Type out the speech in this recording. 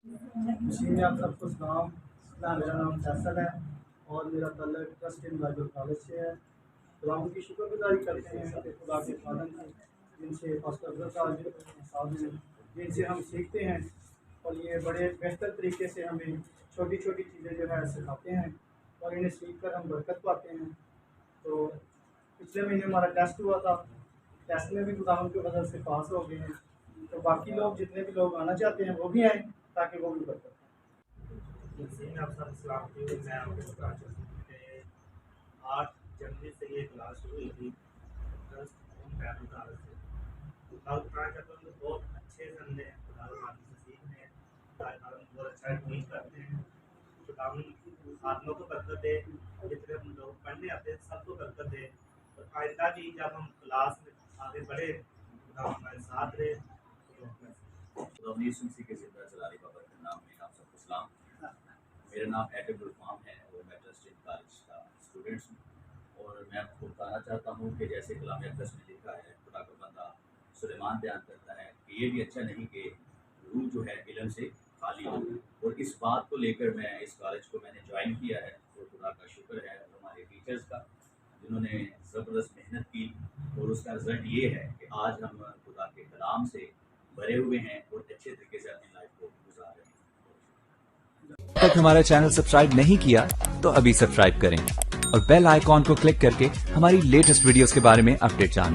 जी में आप सबको सलाम। मेरा नाम फैसल है और मेरा ताल्लुक ट्रस्ट इन बाइबल कॉलेज से है। खुदा की शुक्रगुजारी करते हैं कि खुदा के खादम से जिनसे पास्टर अफजल साहब हैं, जिनसे हम सीखते हैं और ये बड़े बेहतर तरीके से हमें छोटी छोटी चीज़ें जो है सिखाते हैं और इन्हें सीख कर हम बरकत पाते हैं। तो पिछले महीने हमारा टेस्ट हुआ था, टेस्ट में भी खुदा के फजल से पास हो गए हैं। तो बाकी लोग जितने भी लोग आना चाहते हैं वो भी आएँ ताकि वो भी बरकत मैं आप सब सलाम की मैं आपको बता चाहूँ कि 8 जनवरी से ये क्लास शुरू हुई थी ट्रस्ट इन बाइबल कॉलेज से। मैं बताना चाहता हूँ कि बहुत अच्छे से हमने खुदावन से सीखने हैं, खुदावन बहुत अच्छा टीच करते हैं। खुदावन आत्मा को बरकत दे, जितने हम लोग पढ़ने आते हैं सबको बरकत दे और आइंदा भी जब हम क्लास में आगे बढ़े खुदावन हमारे साथ रहे। खुदावंद यीशु मसीह के ज़िंदा जलाली बाबा के नाम में आप सबको सलाम। मेरा नाम एडम गुलफाम है और मैं ट्रस्ट इन कॉलेज का स्टूडेंट्स हूँ और मैं आपको बताना चाहता हूँ कि जैसे कलाम अक़दस में लिखा है, खुदा का बंदा सुलेमान बयान करता है कि ये भी अच्छा नहीं कि रूह जो है इल्म से खाली हो। और इस बात को लेकर मैं इस कॉलेज को मैंने ज्वाइन किया है और खुदा का शुक्र है हमारे टीचर्स का जिन्होंने ज़बरदस्त मेहनत की और उसका रिज़ल्ट ये है कि आज हम खुदा के कलाम से भरे हुए हैं और अच्छे तरीके से अपनी लाइफ को गुजार रहे हैं। अब तक हमारा चैनल सब्सक्राइब नहीं किया तो अभी सब्सक्राइब करें और बेल आइकॉन को क्लिक करके हमारी लेटेस्ट वीडियोस के बारे में अपडेट जानें।